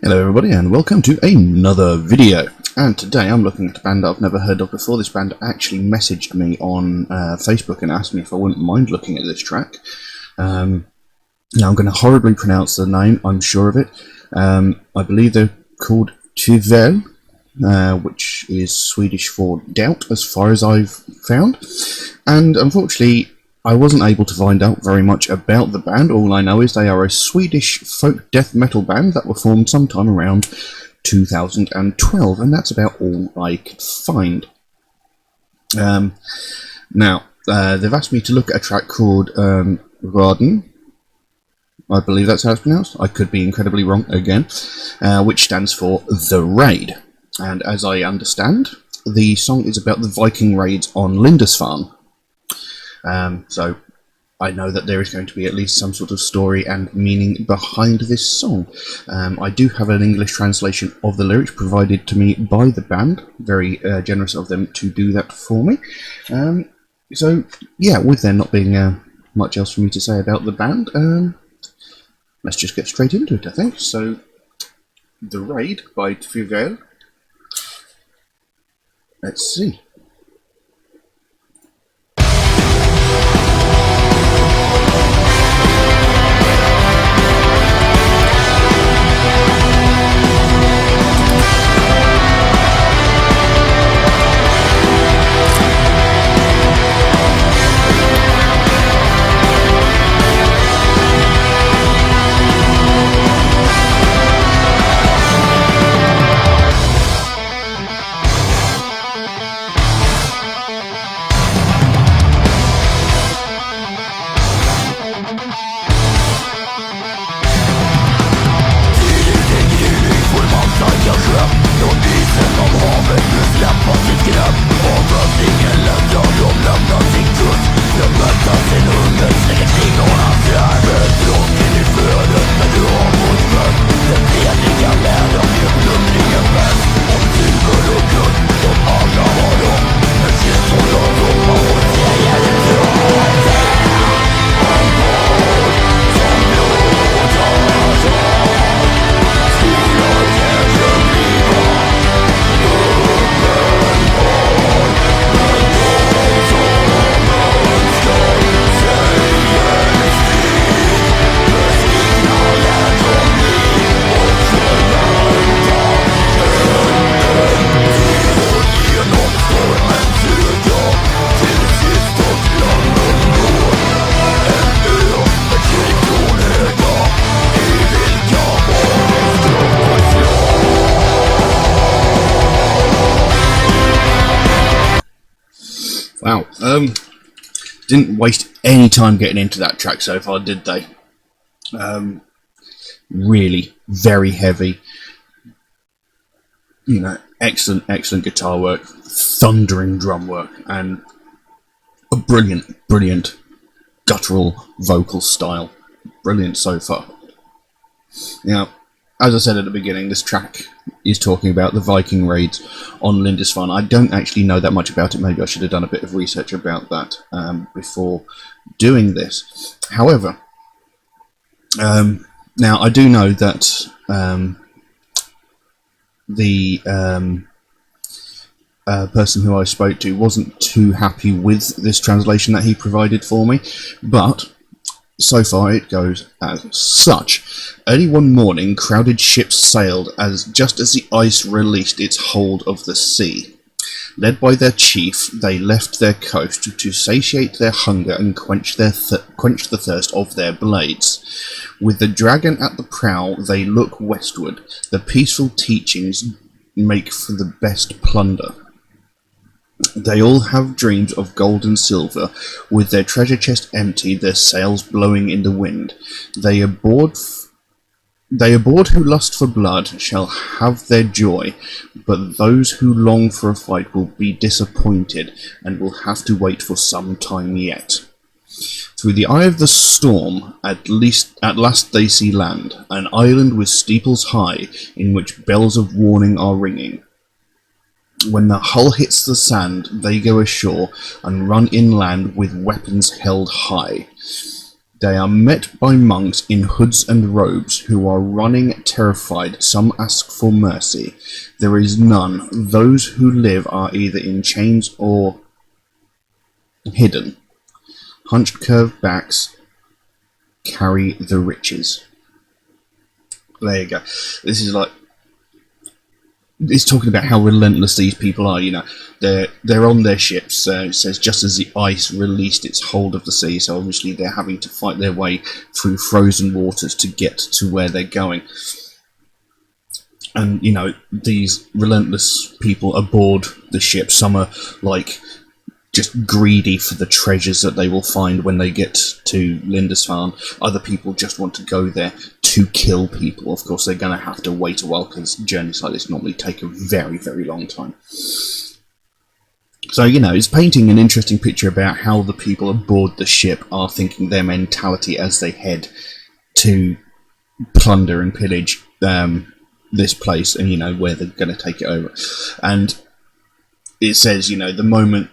Hello everybody and welcome to another video, and today I'm looking at a band that I've never heard of before. This band actually messaged me on Facebook and asked me if I wouldn't mind looking at this track. Now I'm going to horribly pronounce the name, I'm sure of it. I believe they're called Tvivel, which is Swedish for doubt as far as I've found, and unfortunately I wasn't able to find out very much about the band. All I know is they are a Swedish folk death metal band that were formed sometime around 2012, and that's about all I could find. Now, they've asked me to look at a track called Räden. I believe that's how it's pronounced. I could be incredibly wrong again, which stands for The Raid. And as I understand, the song is about the Viking raids on Lindisfarne. So I know that there is going to be at least some sort of story and meaning behind this song. I do have an English translation of the lyrics provided to me by the band. Very generous of them to do that for me. So yeah, with there not being much else for me to say about the band, let's just get straight into it, I think. So, The Raid by Tvivel. Let's see. Wow, didn't waste any time getting into that track so far, did they? Really, very heavy. You know, excellent guitar work, thundering drum work, and a brilliant guttural vocal style. Brilliant so far. Now, as I said at the beginning, this track is talking about the Viking raids on Lindisfarne. I don't actually know that much about it. Maybe I should have done a bit of research about that before doing this. However, now I do know that the person who I spoke to wasn't too happy with this translation that he provided for me, but so far it goes as such. Early one morning, crowded ships sailed just as the ice released its hold of the sea. Led by their chief, they left their coast to satiate their hunger and quench the thirst of their blades. With the dragon at the prow, they look westward. The peaceful teachings make for the best plunder. They all have dreams of gold and silver, with their treasure chest empty, their sails blowing in the wind. They aboard who lust for blood shall have their joy, but those who long for a fight will be disappointed and will have to wait for some time yet. Through the eye of the storm, at last they see land, an island with steeples high, in which bells of warning are ringing. When the hull hits the sand, they go ashore and run inland with weapons held high. They are met by monks in hoods and robes who are running terrified. Some ask for mercy. There is none. Those who live are either in chains or hidden. Hunched curved backs carry the riches. There you go. This is like, it's talking about how relentless these people are. You know, they're on their ships. It says just as the ice released its hold of the sea, so obviously they're having to fight their way through frozen waters to get to where they're going. And you know, these relentless people aboard the ship, some are like just greedy for the treasures that they will find when they get to Lindisfarne. Other people just want to go there to kill people. Of course, they're going to have to wait a while because journeys like this normally take a very, very long time. So, you know, it's painting an interesting picture about how the people aboard the ship are thinking, their mentality as they head to plunder and pillage this place, and, you know, where they're going to take it over. And it says, you know, the moment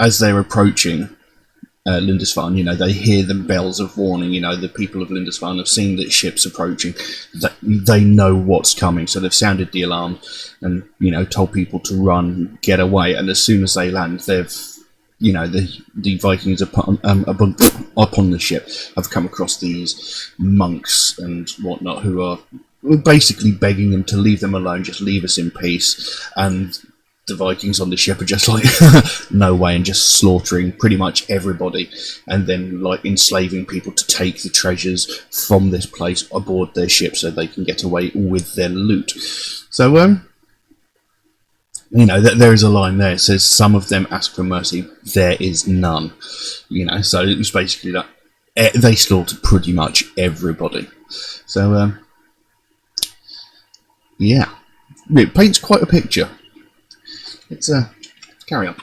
as they're approaching Lindisfarne, you know, they hear the bells of warning. You know, the people of Lindisfarne have seen that ship's approaching. They know what's coming, so they've sounded the alarm and, you know, told people to run, get away. And as soon as they land, they've, you know, the Vikings up on the ship have come across these monks and whatnot who are basically begging them to leave them alone, just leave us in peace. And the Vikings on the ship are just like, no way, and just slaughtering pretty much everybody, and then like enslaving people to take the treasures from this place aboard their ship so they can get away with their loot. So, you know, there is a line there. It says, some of them ask for mercy, there is none. You know, so it was basically that they slaughtered pretty much everybody. So, yeah, it paints quite a picture. Let's carry on.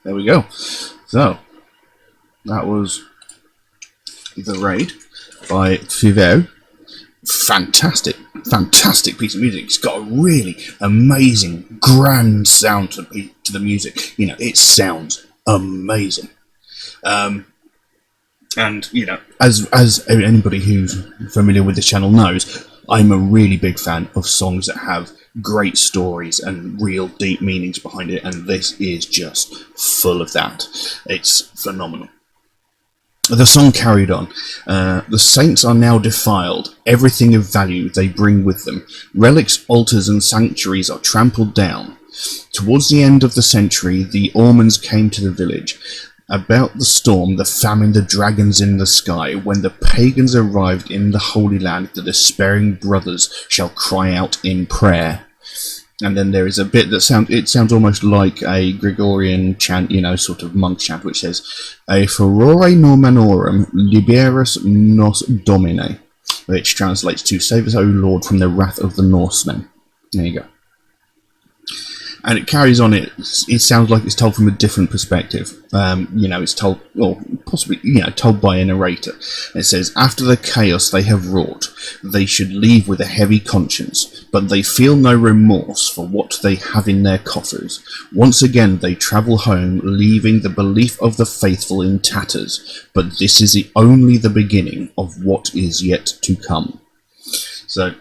there we go. So, that was The Raid by Tvivel. Fantastic piece of music. It's got a really amazing, grand sound to the music. You know, it sounds amazing. And, you know, as anybody who's familiar with this channel knows, I'm a really big fan of songs that have great stories and real deep meanings behind it, and this is just full of that. It's phenomenal. The song carried on. The saints are now defiled. Everything of value they bring with them. Relics, altars, and sanctuaries are trampled down. Towards the end of the century, the Ormans came to the village. About the storm, the famine, the dragons in the sky. When the pagans arrived in the Holy Land, the despairing brothers shall cry out in prayer. And then there is a bit that sounds almost like a Gregorian chant, you know, sort of monk chant, which says, "A furore Normanorum liberus nos domine," which translates to "Save us, O Lord, from the wrath of the Norsemen." There you go. And it carries on. It sounds like it's told from a different perspective. You know, it's told, or possibly, you know, told by a narrator. It says, "After the chaos they have wrought, they should leave with a heavy conscience, but they feel no remorse for what they have in their coffers. Once again they travel home, leaving the belief of the faithful in tatters. But this is only the beginning of what is yet to come." So,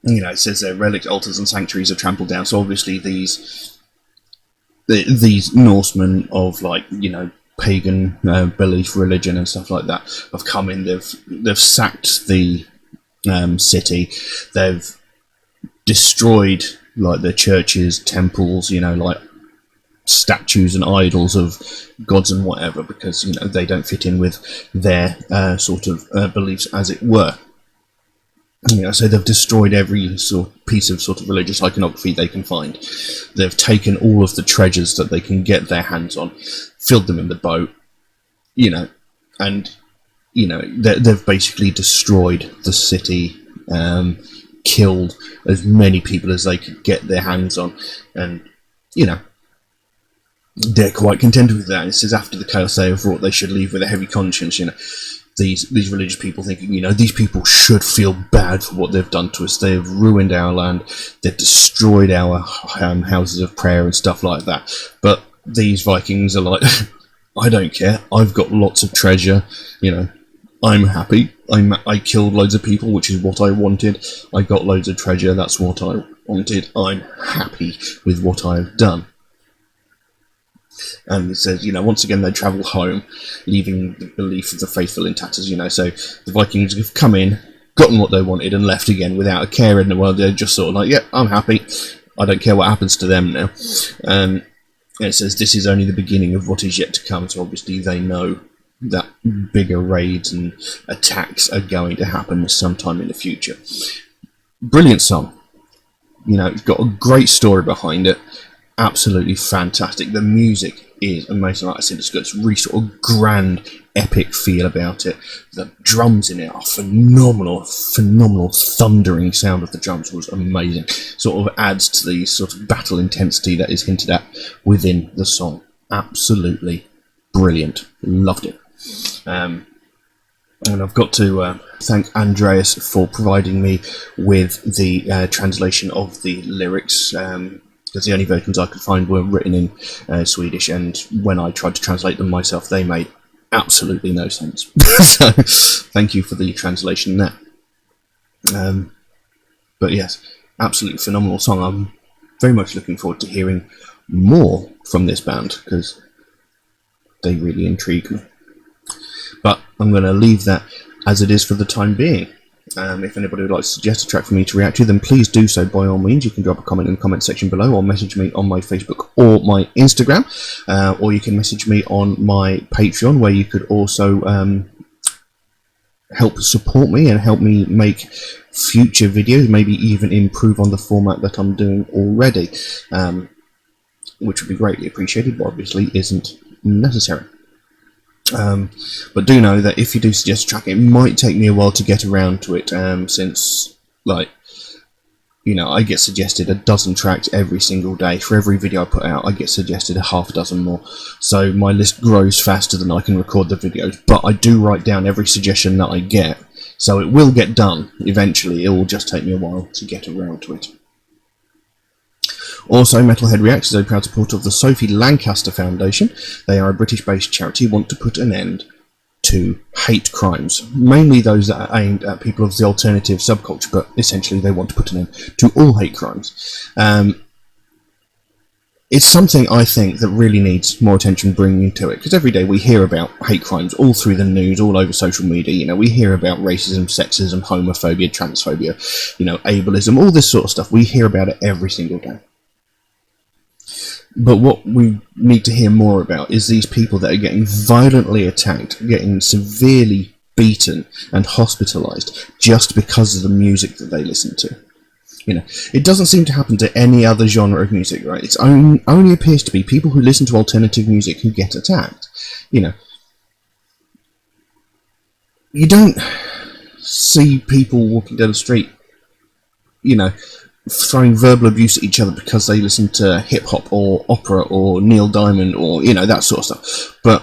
you know, it says their relics, altars, and sanctuaries are trampled down. So obviously these Norsemen of, like, you know, pagan belief, religion, and stuff like that have come in. They've sacked the city. They've destroyed, like, the churches, temples, you know, like statues and idols of gods and whatever, because, you know, they don't fit in with their sort of beliefs, as it were. You know, so they've destroyed every sort of piece of sort of religious iconography they can find. They've taken all of the treasures that they can get their hands on, filled them in the boat, you know, and, you know, they've basically destroyed the city, killed as many people as they could get their hands on, and, you know, they're quite contented with that. It says, after the chaos they have wrought, they should leave with a heavy conscience, you know. These religious people thinking, you know, these people should feel bad for what they've done to us. They have ruined our land. They've destroyed our houses of prayer and stuff like that. But these Vikings are like, I don't care. I've got lots of treasure. You know, I'm happy. I killed loads of people, which is what I wanted. I got loads of treasure. That's what I wanted. I'm happy with what I've done. And it says, you know, once again they travel home, leaving the belief of the faithful in tatters. You know, so the Vikings have come in, gotten what they wanted, and left again without a care in the world. They're just sort of like, yeah, I'm happy. I don't care what happens to them now. And it says this is only the beginning of what is yet to come. So obviously they know that bigger raids and attacks are going to happen sometime in the future. Brilliant song. You know, it's got a great story behind it. Absolutely fantastic. The music is amazing. Like I said, it's got this really sort of grand, epic feel about it. The drums in it are phenomenal. Thundering sound of the drums was amazing. Sort of adds to the sort of battle intensity that is hinted at within the song. Absolutely brilliant. Loved it. And I've got to thank Andreas for providing me with the translation of the lyrics. Because the only versions I could find were written in Swedish, and when I tried to translate them myself, they made absolutely no sense. So, thank you for the translation there. But yes, absolutely phenomenal song. I'm very much looking forward to hearing more from this band, because they really intrigue me. But I'm going to leave that as it is for the time being. If anybody would like to suggest a track for me to react to, then please do so by all means. You can drop a comment in the comment section below, or message me on my Facebook or my Instagram, or you can message me on my Patreon, where you could also help support me and help me make future videos, maybe even improve on the format that I'm doing already, which would be greatly appreciated, but obviously isn't necessary. But do know that if you do suggest a track, it might take me a while to get around to it, since, like, You know, I get suggested a dozen tracks every single day. For every video I put out, I get suggested a half dozen more. So my list grows faster than I can record the videos. But I do write down every suggestion that I get. So it will get done eventually. It will just take me a while to get around to it. Also, Metalhead Reacts is a proud supporter of the Sophie Lancaster Foundation. They are a British-based charity who want to put an end to hate crimes, mainly those that are aimed at people of the alternative subculture, but essentially they want to put an end to all hate crimes. It's something I think that really needs more attention bringing to it, because every day we hear about hate crimes all through the news, all over social media. You know, we hear about racism, sexism, homophobia, transphobia, you know, ableism, all this sort of stuff. We hear about it every single day. But what we need to hear more about is these people that are getting violently attacked, getting severely beaten and hospitalised just because of the music that they listen to. You know, it doesn't seem to happen to any other genre of music, right? It only appears to be people who listen to alternative music who get attacked. You know, you don't see people walking down the street, you know, throwing verbal abuse at each other because they listen to hip-hop or opera or Neil Diamond or, you know, that sort of stuff. But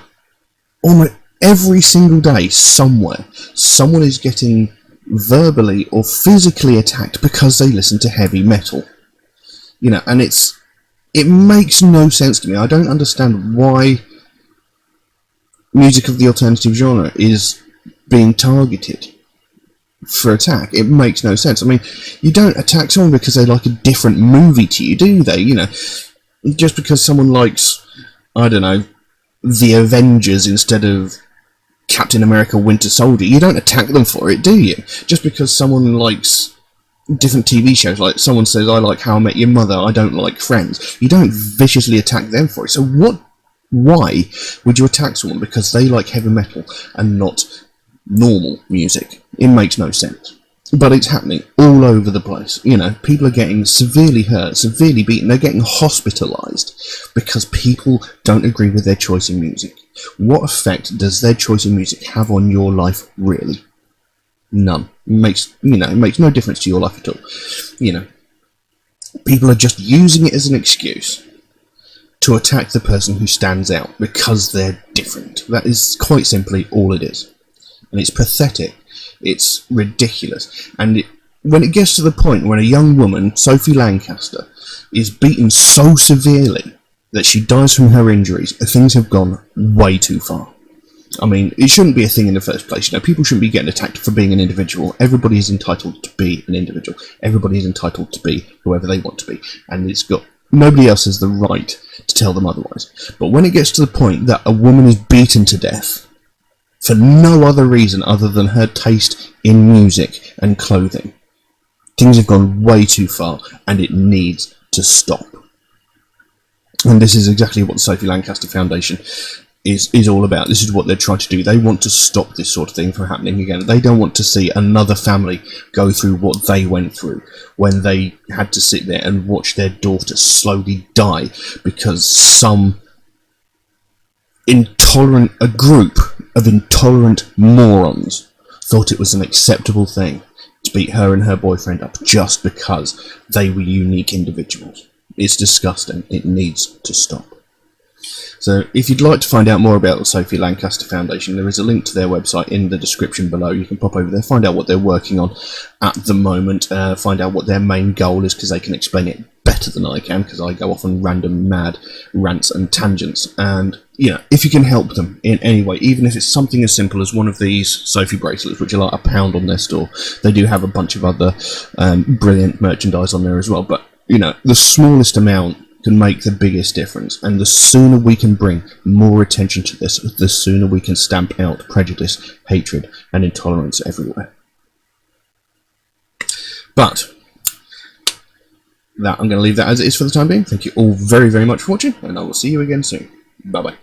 almost every single day, somewhere, someone is getting verbally or physically attacked because they listen to heavy metal. You know, and it makes no sense to me. I don't understand why music of the alternative genre is being targeted for attack. It makes no sense. I mean, you don't attack someone because they like a different movie to you, do they? You know, just because someone likes, I don't know, The Avengers instead of Captain America Winter Soldier, you don't attack them for it, do you? Just because someone likes different TV shows, like someone says, I like How I Met Your Mother, I don't like Friends, you don't viciously attack them for it. So why would you attack someone because they like heavy metal and not normal music? It makes no sense. But it's happening all over the place. You know, people are getting severely hurt, severely beaten, they're getting hospitalised because people don't agree with their choice in music. What effect does their choice in music have on your life, really? None. It makes no difference to your life at all. You know, people are just using it as an excuse to attack the person who stands out because they're different. That is quite simply all it is. And it's pathetic. It's ridiculous. And when it gets to the point when a young woman, Sophie Lancaster, is beaten so severely that she dies from her injuries, things have gone way too far. I mean, it shouldn't be a thing in the first place. You know, people shouldn't be getting attacked for being an individual. Everybody is entitled to be an individual. Everybody is entitled to be whoever they want to be. And nobody else has the right to tell them otherwise. But when it gets to the point that a woman is beaten to death for no other reason other than her taste in music and clothing, things have gone way too far, and it needs to stop. And this is exactly what the Sophie Lancaster Foundation is all about. This is what they're trying to do. They want to stop this sort of thing from happening again. They don't want to see another family go through what they went through when they had to sit there and watch their daughter slowly die because a group of intolerant morons thought it was an acceptable thing to beat her and her boyfriend up just because they were unique individuals. It's disgusting. It needs to stop. So if you'd like to find out more about the Sophie Lancaster Foundation, there is a link to their website in the description below. You can pop over there, find out what they're working on at the moment, find out what their main goal is, because they can explain it better than I can, because I go off on random mad rants and tangents. And, you know, if you can help them in any way, even if it's something as simple as one of these Sophie bracelets, which are like £1 on their store, they do have a bunch of other brilliant merchandise on there as well. But, you know, the smallest amount can make the biggest difference, and the sooner we can bring more attention to this, the sooner we can stamp out prejudice, hatred, and intolerance everywhere. But I'm going to leave that as it is for the time being. Thank you all very, very much for watching, and I will see you again soon. Bye bye.